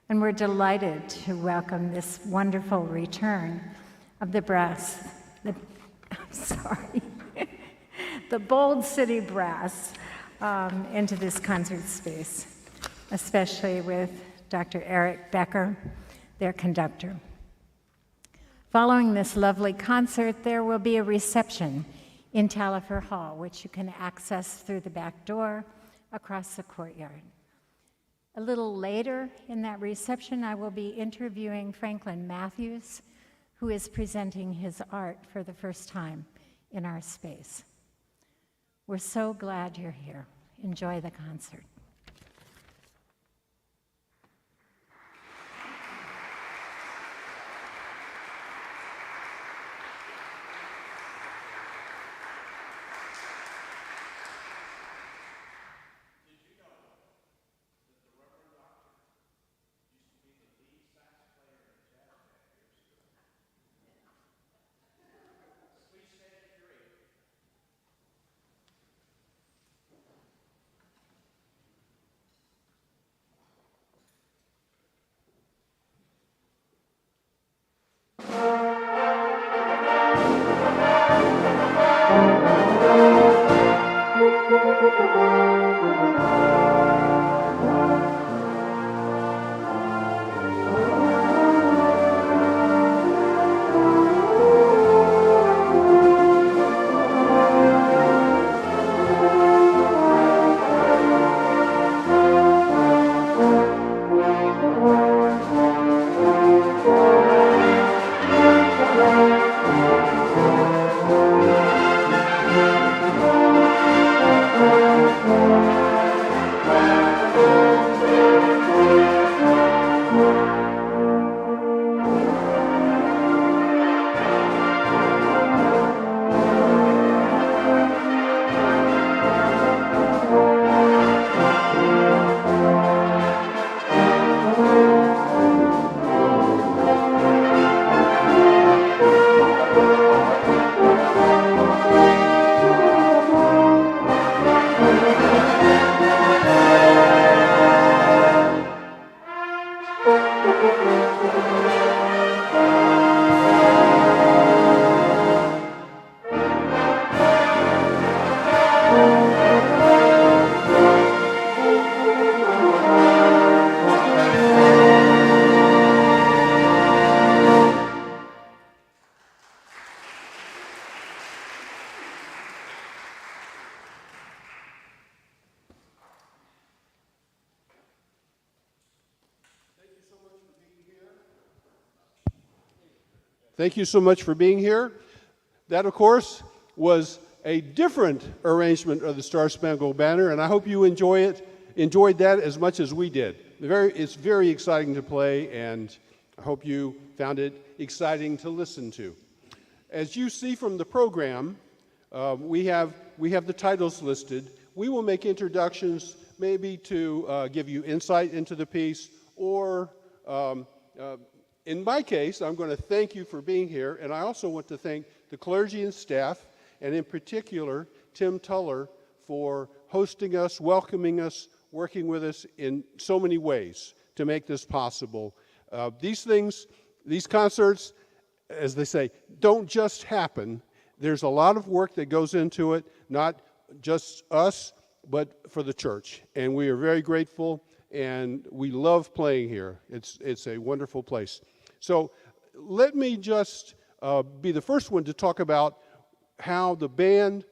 And we're delighted to welcome this wonderful return of the brass, the Bold City Brass into this concert space, especially with Dr. Eric Becker, their conductor. Following this lovely concert, there will be a reception in Taillefer Hall, which you can access through the back door across the courtyard. A little later in that reception, I will be interviewing Franklin Matthews, who is presenting his art for the first time in our space. We're so glad you're here. Enjoy the concert. Thank you so much for being here. That, of course, was a different arrangement of the Star Spangled Banner, and I hope you enjoyed that as much as we did. It's very exciting to play, and I hope you found it exciting to listen to. As you see from the program, we have the titles listed. We will make introductions maybe to give you insight into the piece, or in my case, I'm going to thank you for being here, and I also want to thank the clergy and staff, and in particular, Tim Tuller, for hosting us, welcoming us, working with us in so many ways to make this possible. These concerts, as they say, don't just happen. There's a lot of work that goes into it, not just us, but for the church. And we are very grateful, and we love playing here. It's a wonderful place. So let me just be the first one to talk about how the band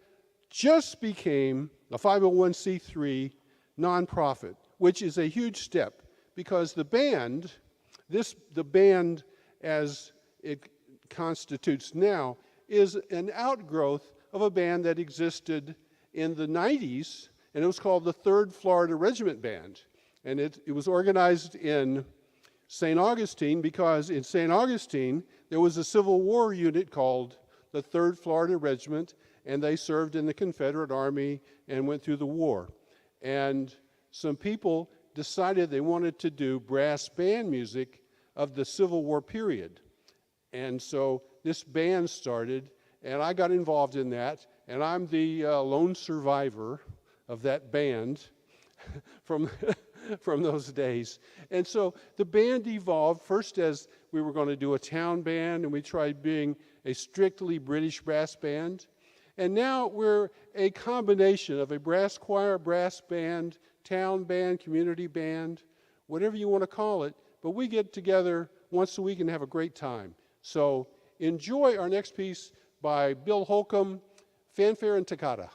just became a 501c3 nonprofit, which is a huge step, because the band as it constitutes now is an outgrowth of a band that existed in the 90s, and it was called the 3rd Florida Regiment Band. And it was organized in St. Augustine, because in St. Augustine there was a Civil War unit called the 3rd Florida Regiment, and they served in the Confederate Army and went through the war. And some people decided they wanted to do brass band music of the Civil War period. And so this band started, and I got involved in that, and I'm the lone survivor of that band from from those days. And so the band evolved first as we were going to do a town band, and we tried being a strictly British brass band. And now we're a combination of a brass choir, brass band, town band, community band, whatever you want to call it. But we get together once a week and have a great time. So enjoy our next piece by Bill Holcomb, Fanfare and Toccata.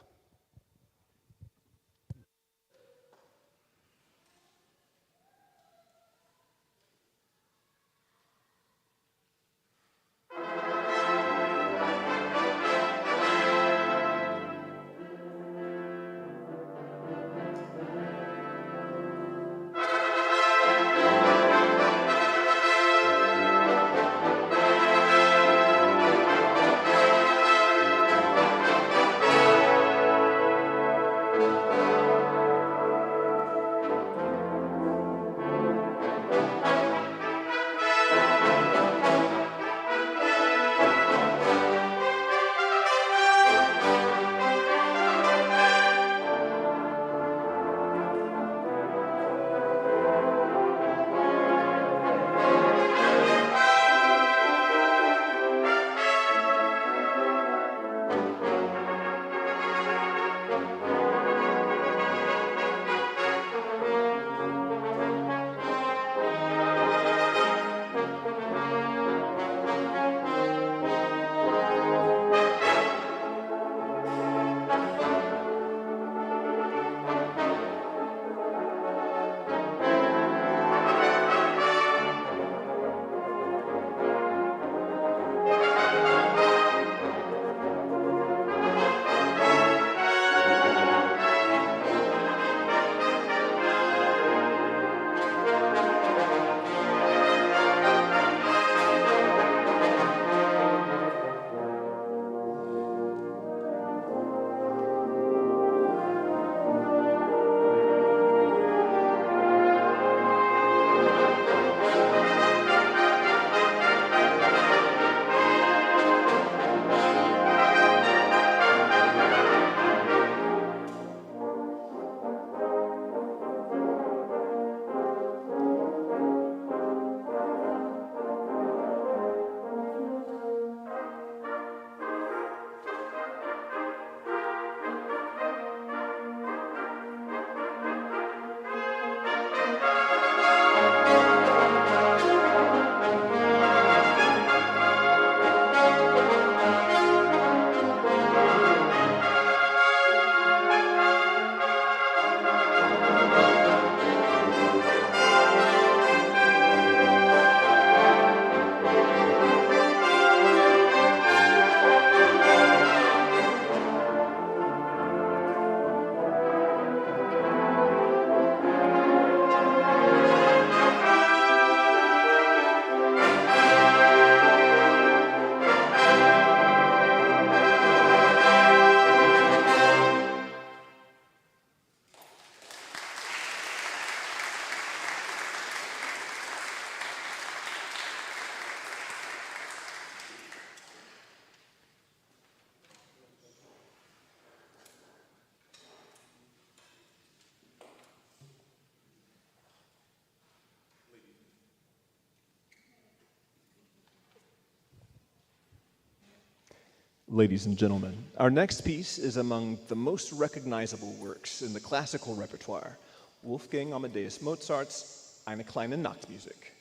Ladies and gentlemen, our next piece is among the most recognizable works in the classical repertoire, Wolfgang Amadeus Mozart's Eine kleine Nachtmusik.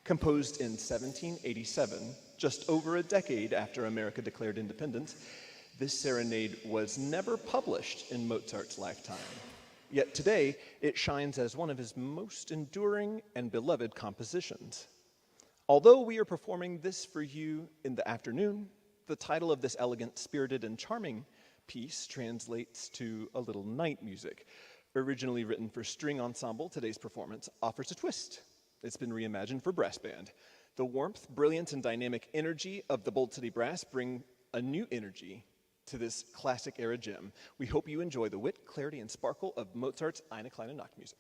Composed in 1787, just over a decade after America declared independence, this serenade was never published in Mozart's lifetime. Yet today, it shines as one of his most enduring and beloved compositions. Although we are performing this for you in the afternoon, the title of this elegant, spirited, and charming piece translates to a little night music. Originally written for string ensemble, today's performance offers a twist. It's been reimagined for brass band. The warmth, brilliance, and dynamic energy of the Bold City Brass bring a new energy to this classic era gem. We hope you enjoy the wit, clarity, and sparkle of Mozart's Eine kleine Nachtmusik.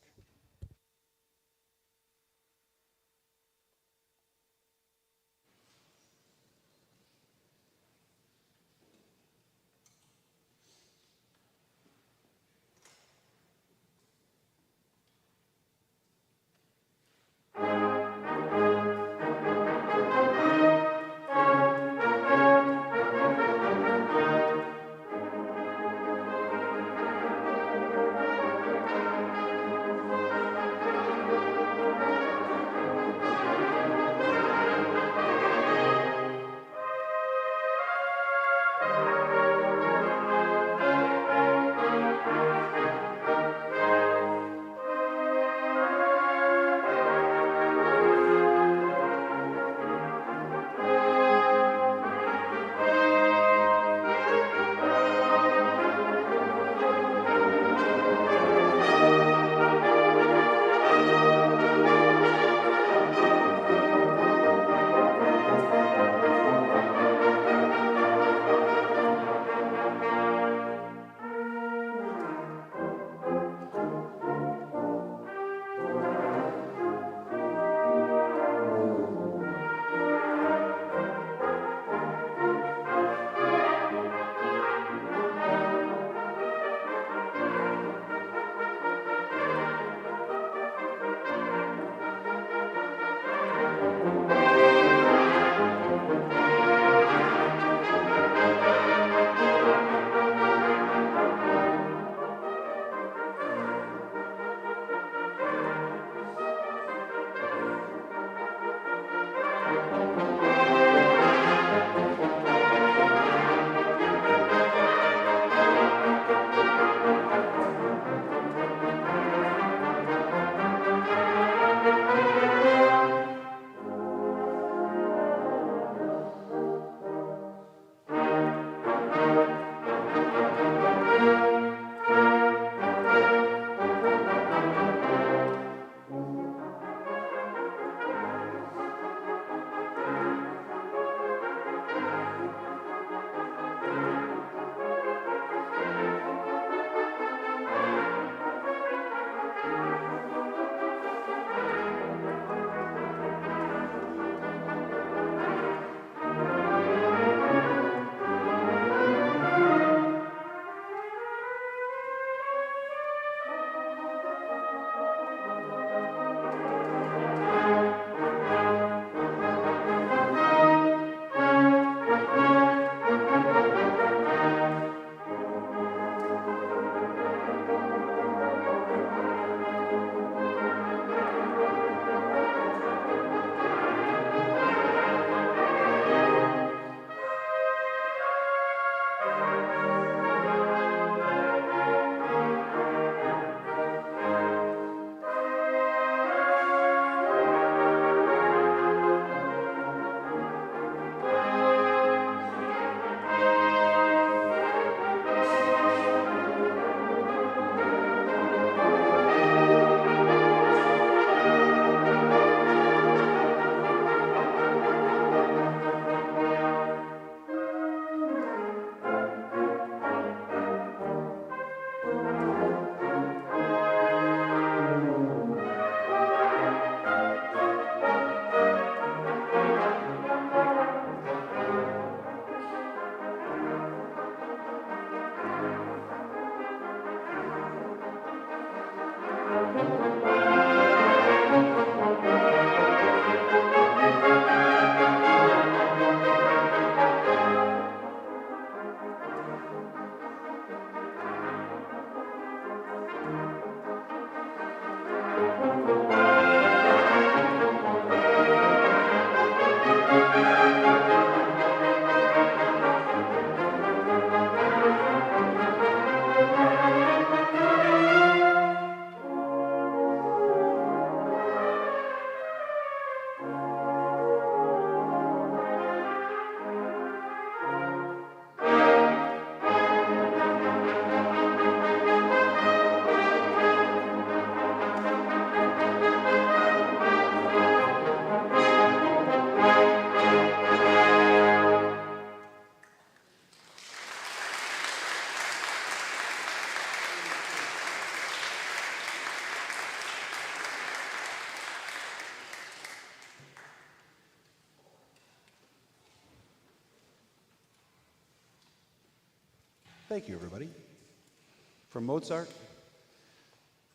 Thank you, everybody. From Mozart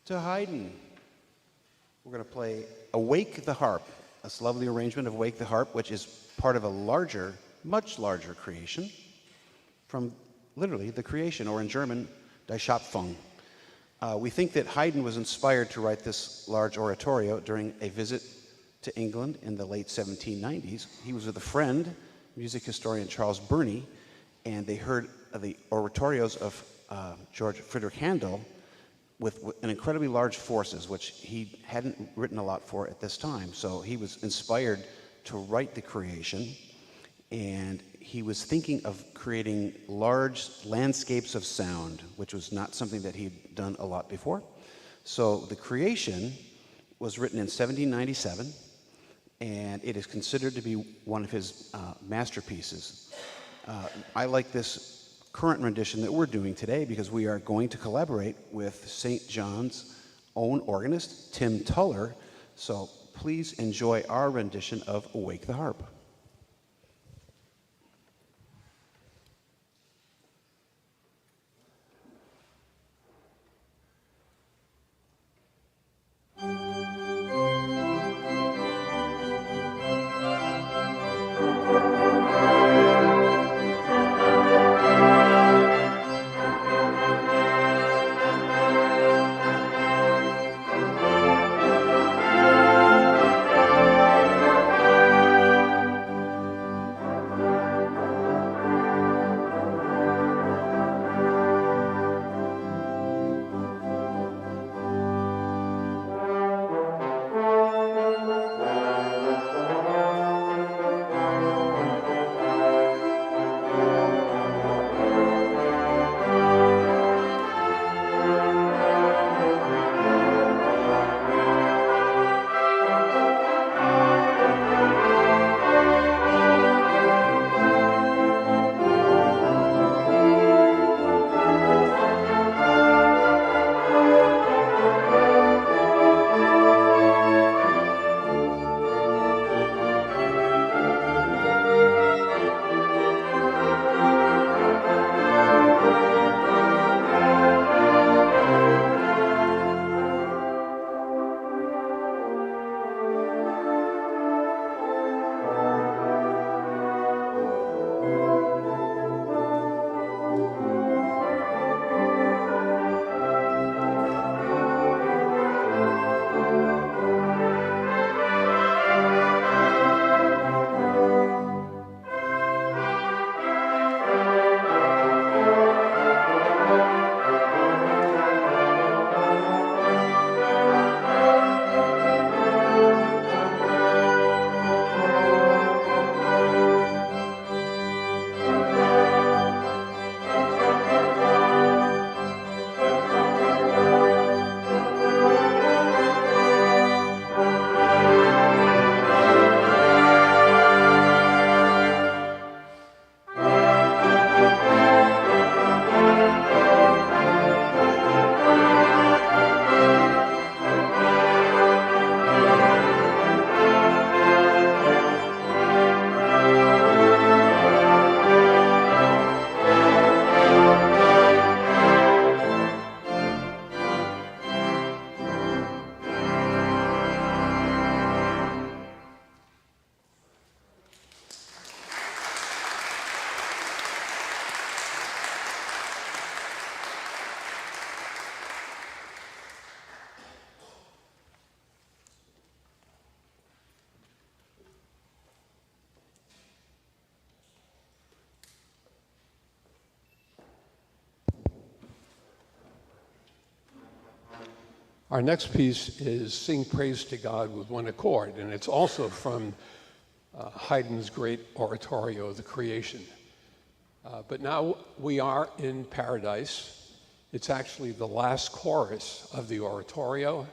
to Haydn, we're going to play Awake the Harp, this lovely arrangement of Wake the Harp, which is part of a larger, much larger creation from literally the creation, or in German, Die Schöpfung. We think that Haydn was inspired to write this large oratorio during a visit to England in the late 1790s. He was with a friend, music historian Charles Burney, and they heard the oratorios of George Friedrich Handel with an incredibly large forces, which he hadn't written a lot for at this time. So he was inspired to write the creation, and he was thinking of creating large landscapes of sound, which was not something that he'd done a lot before. So the creation was written in 1797, and it is considered to be one of his masterpieces. I like this current rendition that we're doing today because we are going to collaborate with St. John's own organist, Tim Tuller. So please enjoy our rendition of Awake the Harp. Our next piece is Sing Praise to God with One Accord, and it's also from Haydn's great oratorio, The Creation. But now we are in paradise. It's actually the last chorus of the oratorio.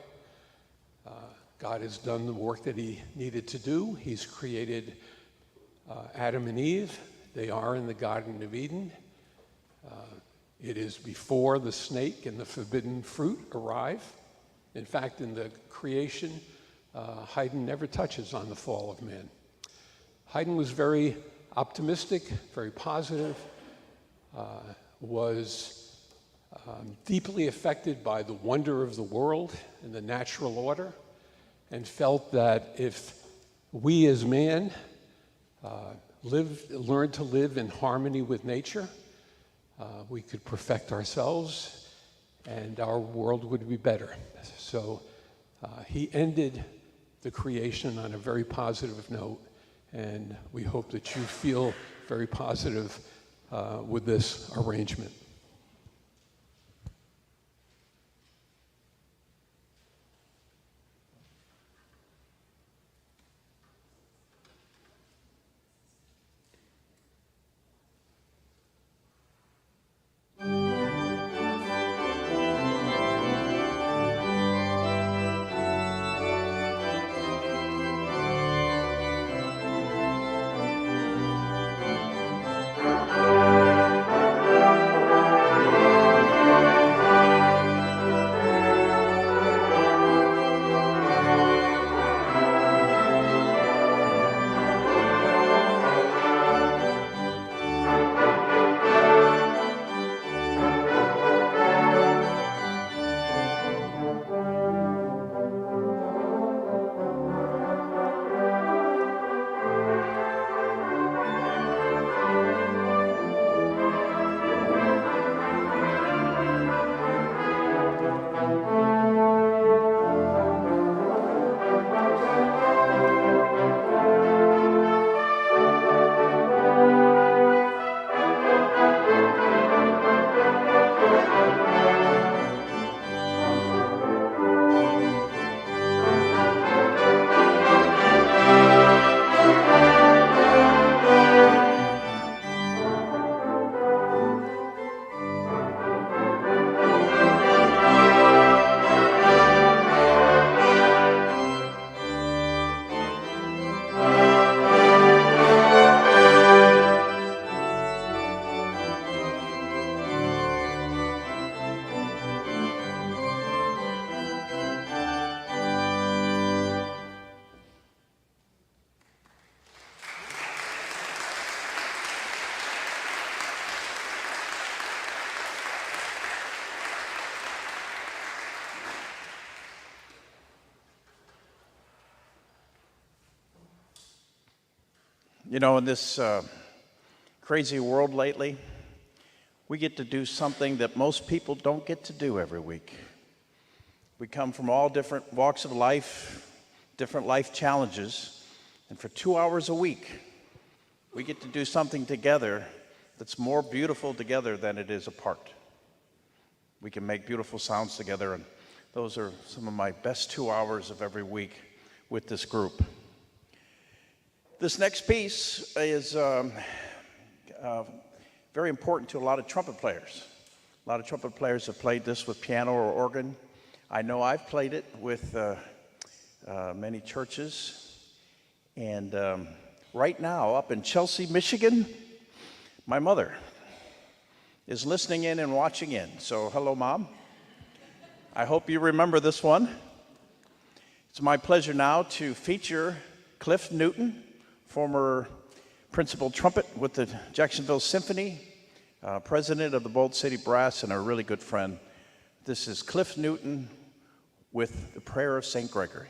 God has done the work that he needed to do. He's created Adam and Eve. They are in the Garden of Eden. It is before the snake and the forbidden fruit arrive. In fact, in the creation, Haydn never touches on the fall of man. Haydn was very optimistic, very positive. was deeply affected by the wonder of the world and the natural order, and felt that if we as man learned to live in harmony with nature, we could perfect ourselves and our world would be better. So he ended the creation on a very positive note, and we hope that you feel very positive with this arrangement. You know, in this crazy world lately, we get to do something that most people don't get to do every week. We come from all different walks of life, different life challenges, and for 2 hours a week, we get to do something together that's more beautiful together than it is apart. We can make beautiful sounds together, and those are some of my best 2 hours of every week with this group. This next piece is very important to a lot of trumpet players. A lot of trumpet players have played this with piano or organ. I know I've played it with many churches. And right now, up in Chelsea, Michigan, my mother is listening in and watching in. So hello, Mom. I hope you remember this one. It's my pleasure now to feature Cliff Newton, former principal trumpet with the Jacksonville Symphony, president of the Bold City Brass, and a really good friend. This is Cliff Newton with the Prayer of St. Gregory.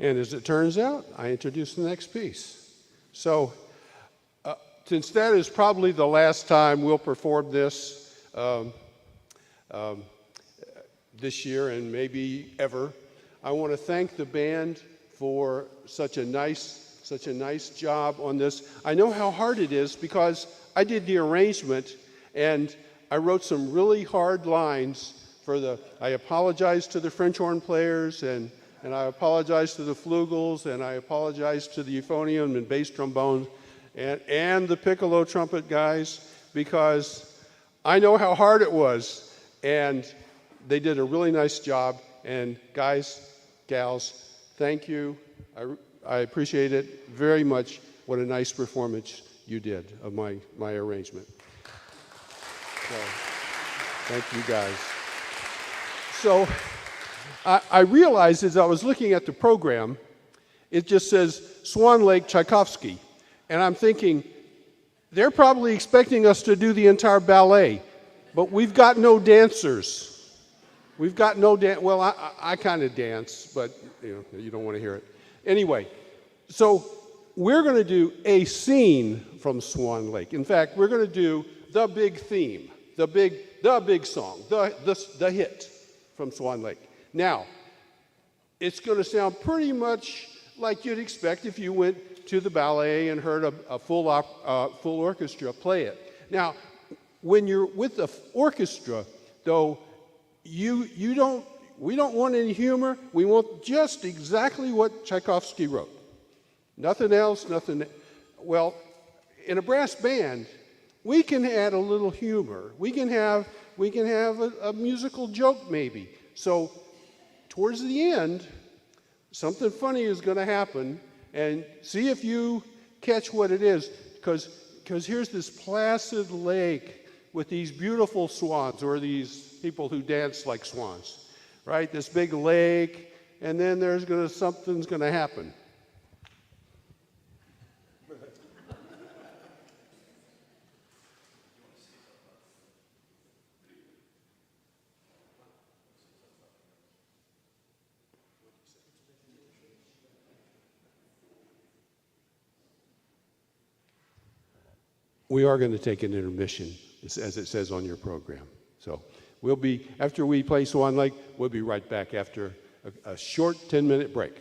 And as it turns out, I introduced the next piece. So since that is probably the last time we'll perform this this year and maybe ever, I want to thank the band for such a nice job on this. I know how hard it is because I did the arrangement and I wrote some really hard lines I apologize to the French horn players and I apologize to the flugels and I apologize to the euphonium and bass trombone and the piccolo trumpet guys because I know how hard it was, and they did a really nice job. And guys, gals, thank you. I appreciate it very much. What a nice performance you did of my arrangement. So, thank you guys. So I realized as I was looking at the program, it just says Swan Lake Tchaikovsky. And I'm thinking, they're probably expecting us to do the entire ballet, but we've got no dancers. We've got no well, I kind of dance, but you don't want to hear it. Anyway, so we're going to do a scene from Swan Lake. In fact, we're going to do the big theme, the big song, the hit from Swan Lake. Now, it's going to sound pretty much like you'd expect if you went to the ballet and heard a full orchestra play it. Now, when you're with the orchestra, though, we don't want any humor. We want just exactly what Tchaikovsky wrote. Nothing else, nothing. Well, in a brass band, we can add a little humor. We can have a musical joke maybe. So towards the end, something funny is going to happen, and see if you catch what it is, because here's this placid lake with these beautiful swans, or these people who dance like swans, right? This big lake, and then something's going to happen. We are going to take an intermission, as it says on your program. So after we play Swan Lake, we'll be right back after a short 10-minute break.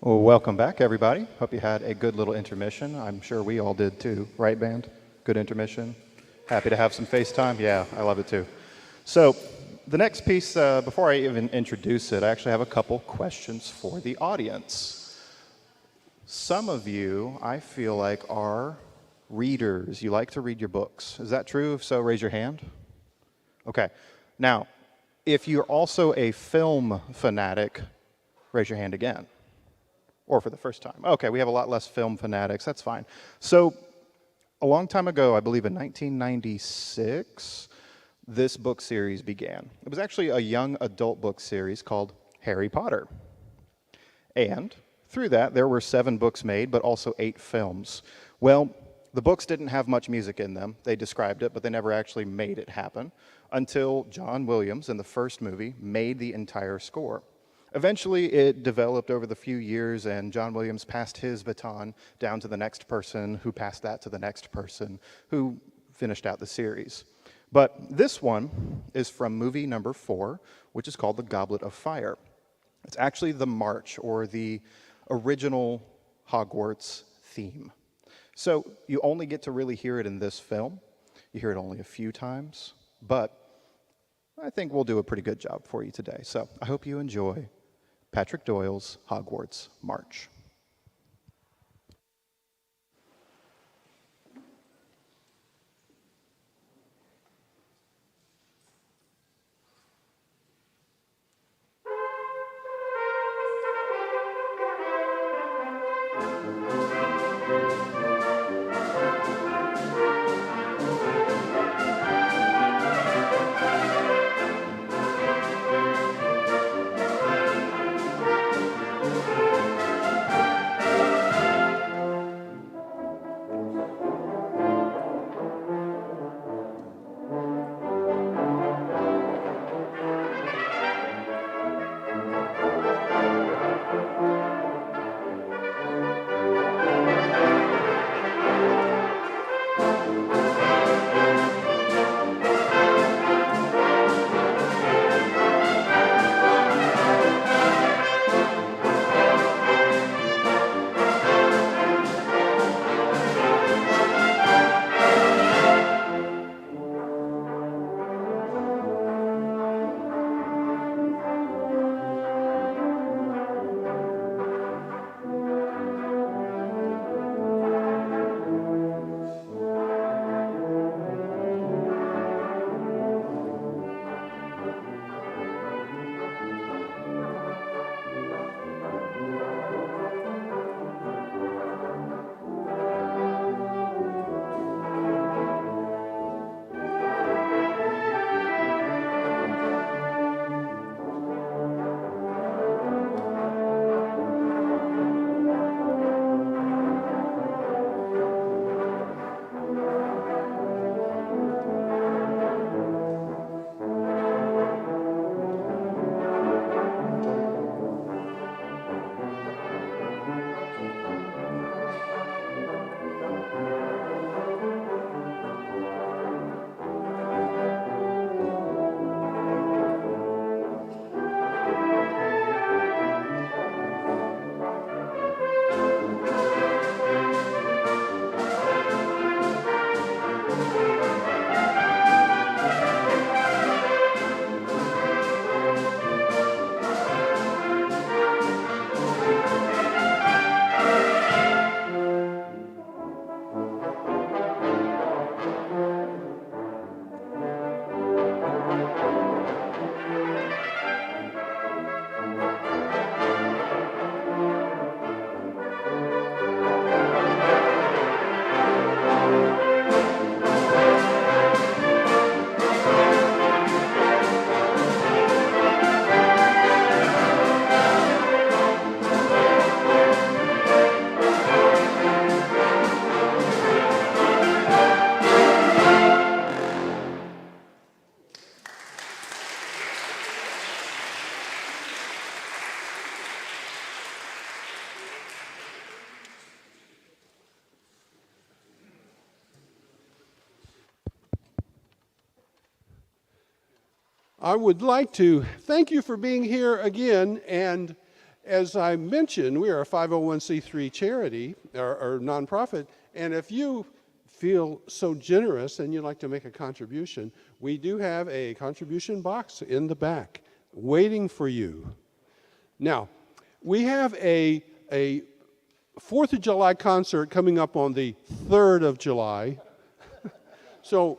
Well, welcome back, everybody. Hope you had a good little intermission. I'm sure we all did too, right, band? Good intermission. Happy to have some FaceTime. Yeah, I love it too. So, the next piece, before I even introduce it, I actually have a couple questions for the audience. Some of you, I feel like, are readers. You like to read your books. Is that true? If so, raise your hand. Okay. Now, if you're also a film fanatic, raise your hand again. Or for the first time. Okay, we have a lot less film fanatics. That's fine. So, a long time ago, I believe in 1996, this book series began. It was actually a young adult book series called Harry Potter. And through that, there were 7 books made, but also 8 films. Well, the books didn't have much music in them. They described it, but they never actually made it happen until John Williams, in the first movie, made the entire score. Eventually, it developed over the few years, and John Williams passed his baton down to the next person, who passed that to the next person, who finished out the series. But this one is from movie number 4, which is called The Goblet of Fire. It's actually the march, or the original Hogwarts theme. So you only get to really hear it in this film. You hear it only a few times, but I think we'll do a pretty good job for you today. So I hope you enjoy Patrick Doyle's Hogwarts March. I would like to thank you for being here again, and as I mentioned, we are a 501c3 charity or nonprofit, and if you feel so generous and you'd like to make a contribution, we do have a contribution box in the back waiting for you. Now, we have a 4th of July concert coming up on the 3rd of July. So,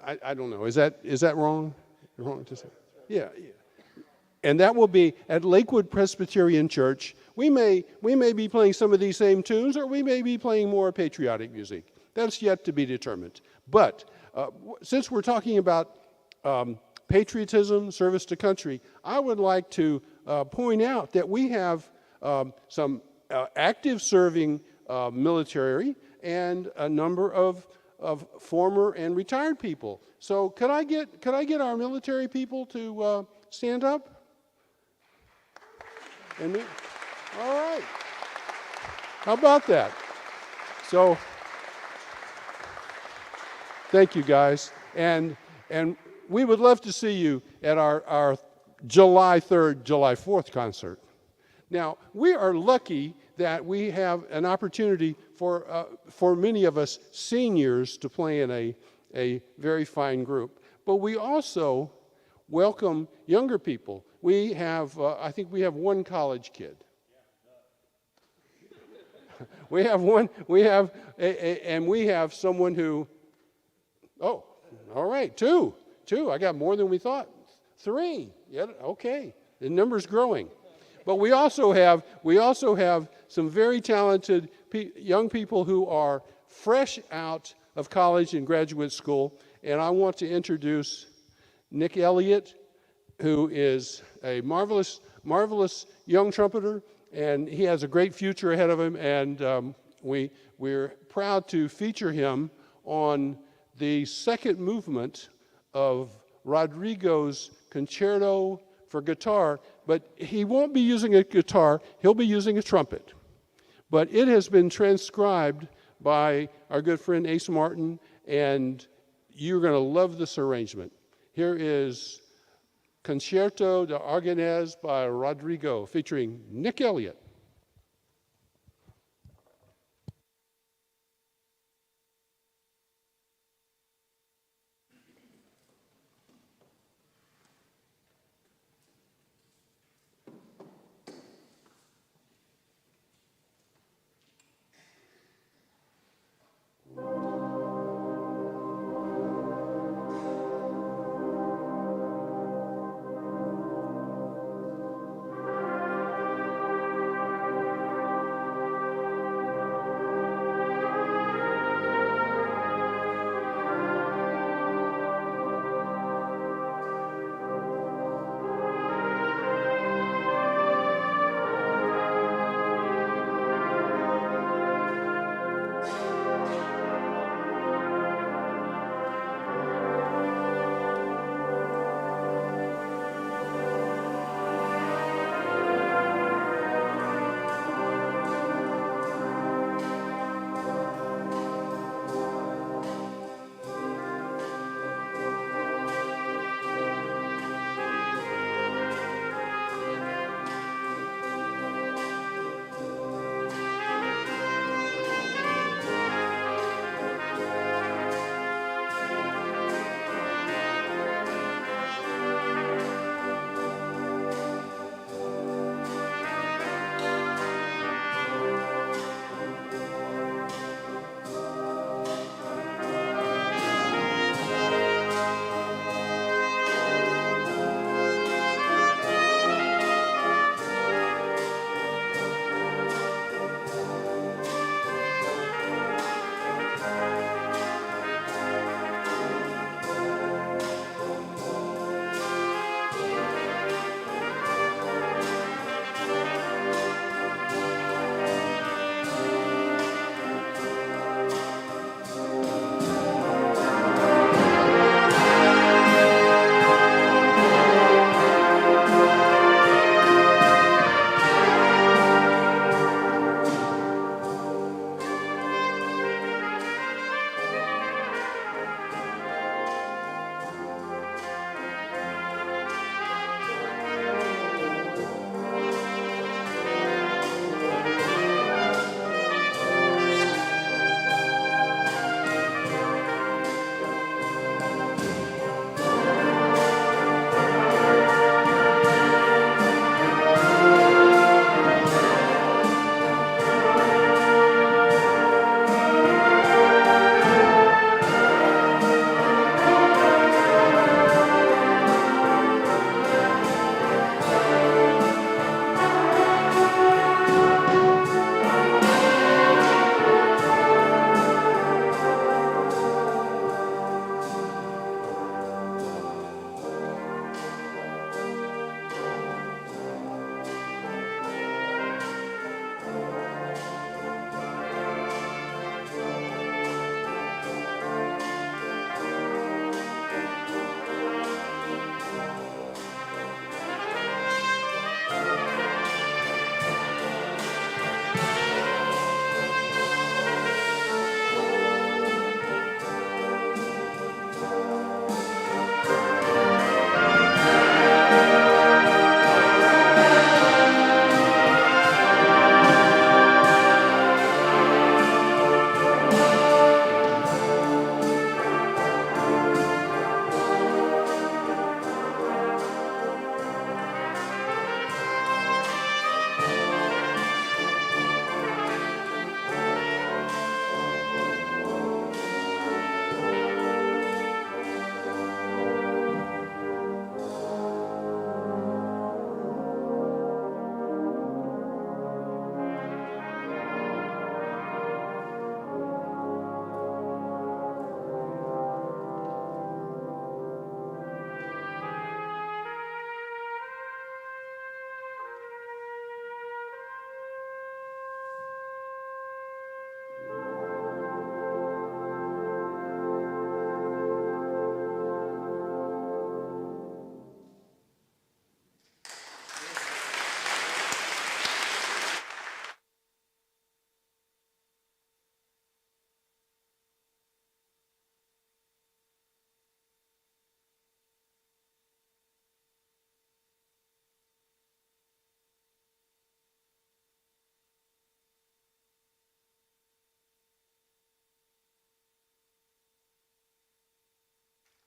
I don't know, is that wrong? Wrong to say? Yeah. And that will be at Lakewood Presbyterian Church. We may be playing some of these same tunes, or we may be playing more patriotic music. That's yet to be determined. But since we're talking about patriotism, service to country, I would like to point out that we have some active serving military and a number of former and retired people. So could I get our military people to stand up? All right. How about that? So, thank you guys, and we would love to see you at our July 3rd, July 4th concert. Now, we are lucky that we have an opportunity for many of us seniors to play in a very fine group, but we also welcome younger people. We have, I think we have one college kid. We have one, and we have someone who, oh, all right, two. I got more than we thought. 3, yeah, okay, the number's growing. But we also have some very talented young people who are fresh out of college and graduate school, and I want to introduce Nick Elliott, who is a marvelous young trumpeter, and he has a great future ahead of him, and we're proud to feature him on the second movement of Rodrigo's concerto for guitar, but he won't be using a guitar, he'll be using a trumpet. But it has been transcribed by our good friend Ace Martin, and you're going to love this arrangement. Here is Concerto de Aragonés by Rodrigo, featuring Nick Elliott.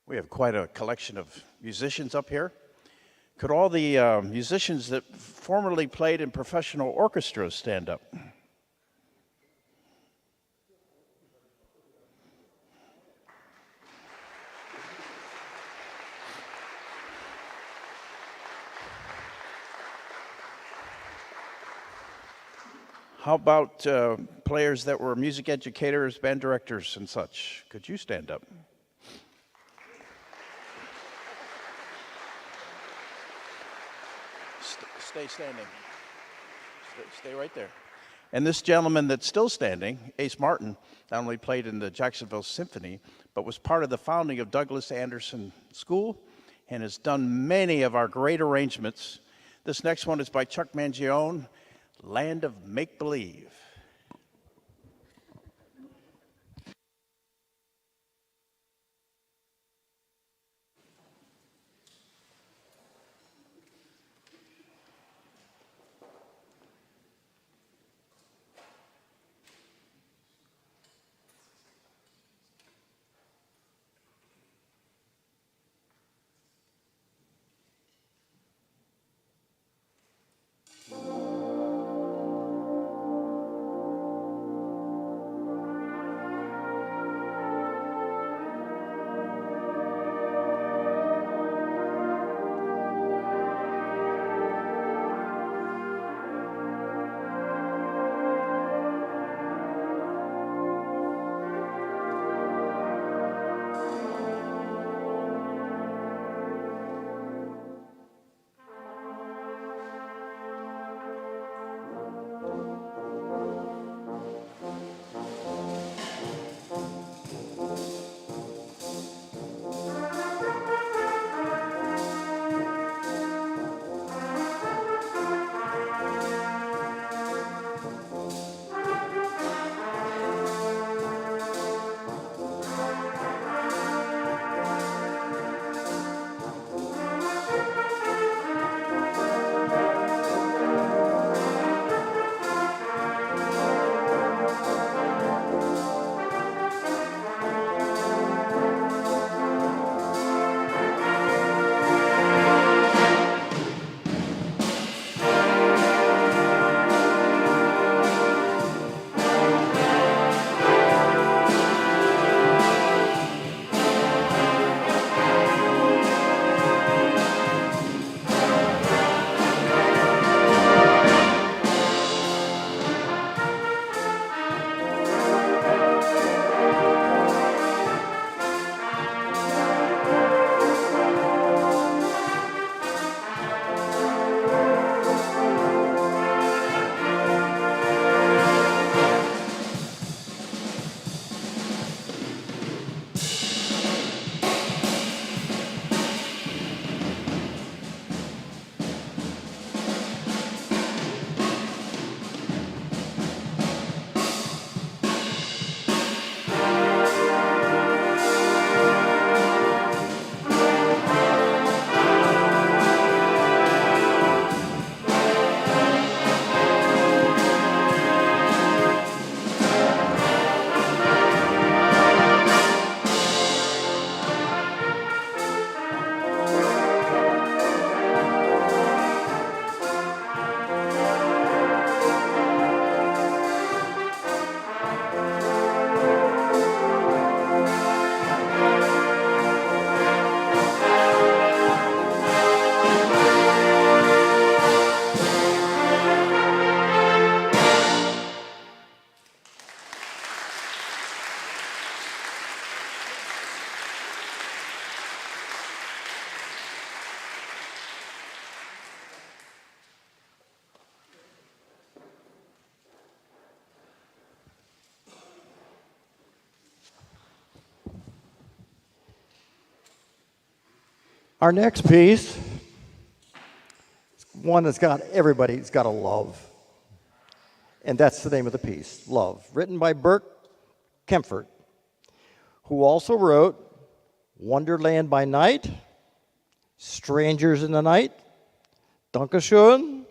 We have quite a collection of musicians up here. Could all the musicians that formerly played in professional orchestras stand up? How about players that were music educators, band directors, and such? Could you stand up? Stay standing. Stay right there. And this gentleman that's still standing, Ace Martin, not only played in the Jacksonville Symphony, but was part of the founding of Douglas Anderson School and has done many of our great arrangements. This next one is by Chuck Mangione, Land of Make-Believe. Our next piece is one that's got everybody's got to love. And that's the name of the piece, Love, written by Bert Kempfert, who also wrote Wonderland by Night, Strangers in the Night, Dankeschön,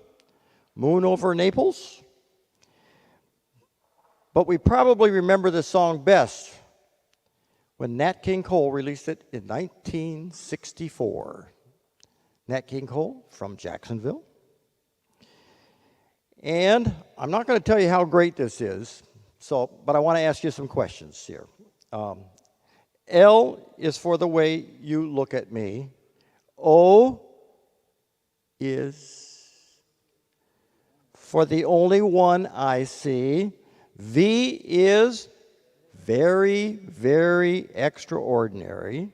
Moon over Naples. But we probably remember this song best when Nat King Cole released it in 1964. Nat King Cole from Jacksonville. And I'm not going to tell you how great this is, but I want to ask you some questions here. L is for the way you look at me. O is for the only one I see. V is very, very extraordinary.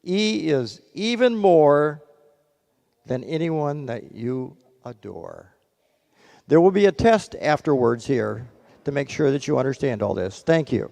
E is even more than anyone that you adore. There will be a test afterwards here to make sure that you understand all this. Thank you.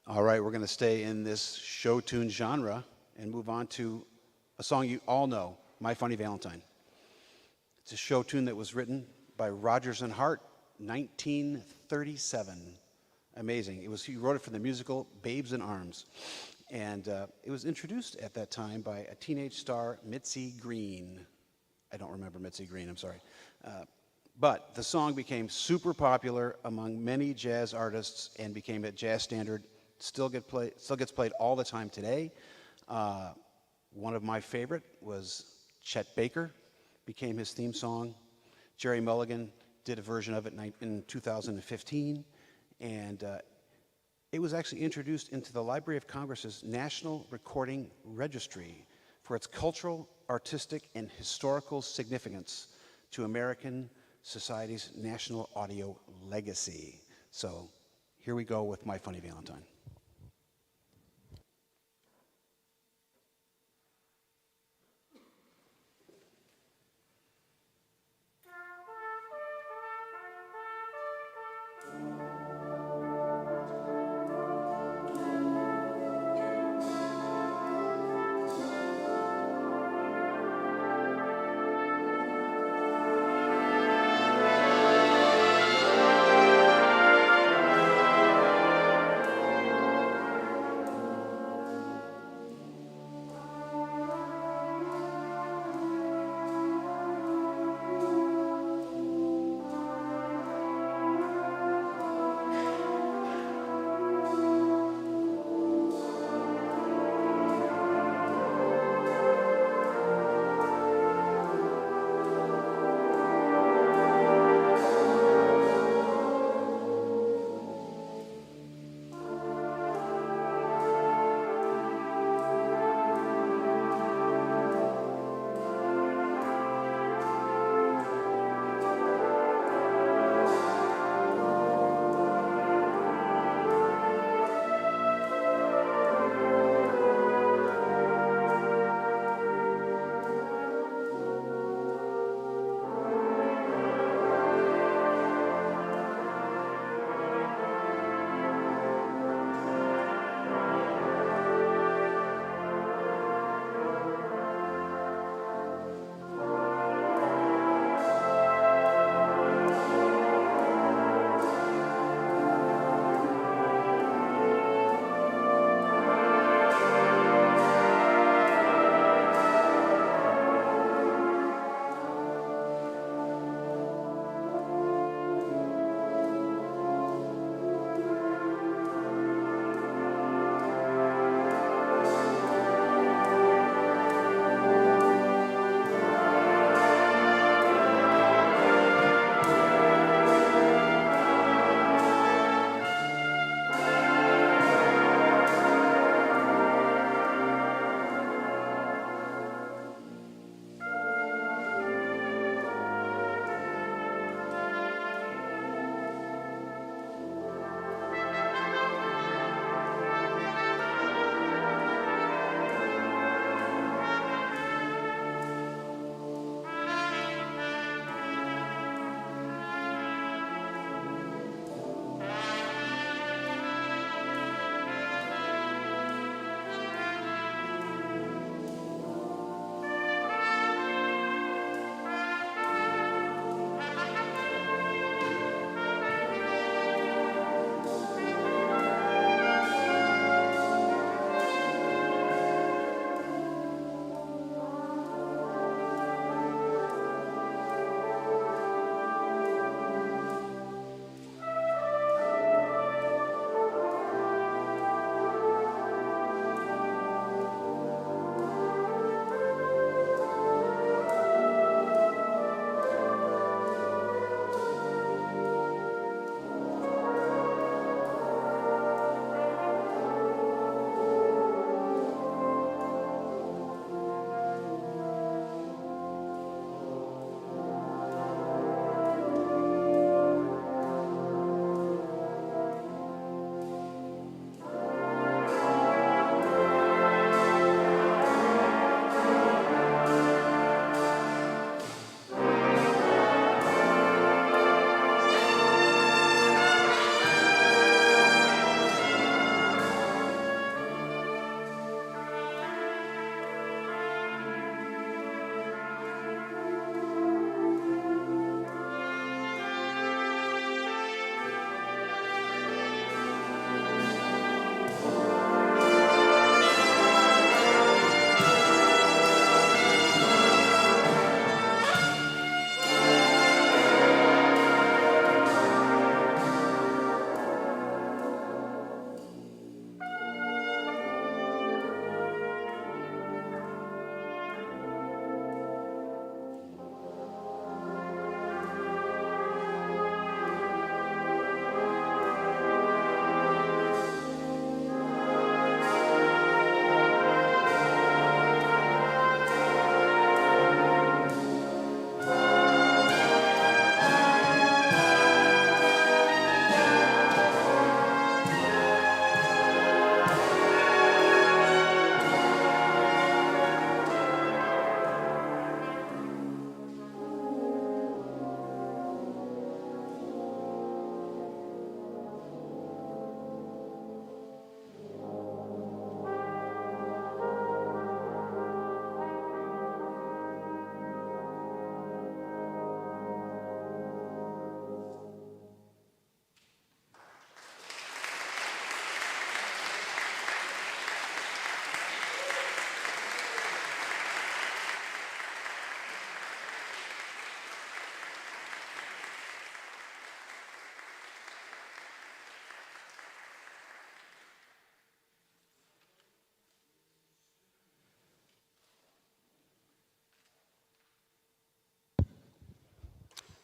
All right, we're going to stay in this show tune genre and move on to a song you all know, My Funny Valentine. It's a show tune that was written by Rodgers and Hart, 1937. Amazing. He wrote it for the musical Babes in Arms. And it was introduced at that time by a teenage star, Mitzi Green. I don't remember Mitzi Green, I'm sorry. But the song became super popular among many jazz artists and became a jazz standard. Still gets played all the time today. One of my favorite was Chet Baker, became his theme song. Jerry Mulligan did a version of it in 2015, and it was actually introduced into the Library of Congress's National Recording Registry for its cultural, artistic, and historical significance to American society's national audio legacy. So here we go with My Funny Valentine.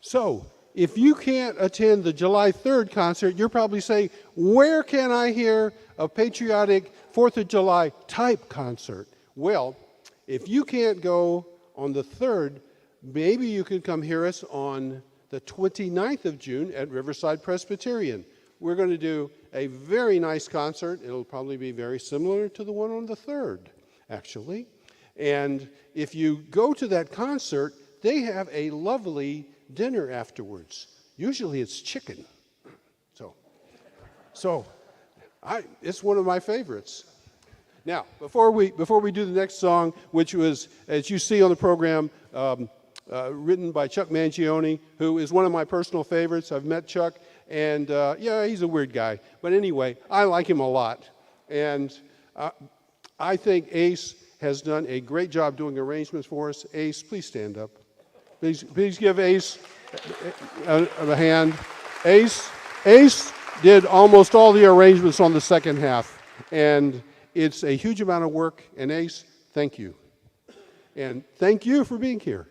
So, if you can't attend the July 3rd concert, you're probably saying, where can I hear a patriotic 4th of July type concert? Well, if you can't go on the 3rd, maybe you could come hear us on the 29th of June at Riverside Presbyterian. We're going to do a very nice concert. It'll probably be very similar to the one on the 3rd, actually. And if you go to that concert, they have a lovely dinner afterwards. Usually it's chicken. So it's one of my favorites. Now, before we do the next song, which was, as you see on the program, written by Chuck Mangione, who is one of my personal favorites. I've met Chuck, and yeah, he's a weird guy. But anyway, I like him a lot. And I think Ace has done a great job doing arrangements for us. Ace, please stand up. Please give Ace a hand. Ace did almost all the arrangements on the second half. And it's a huge amount of work. And Ace, thank you. And thank you for being here.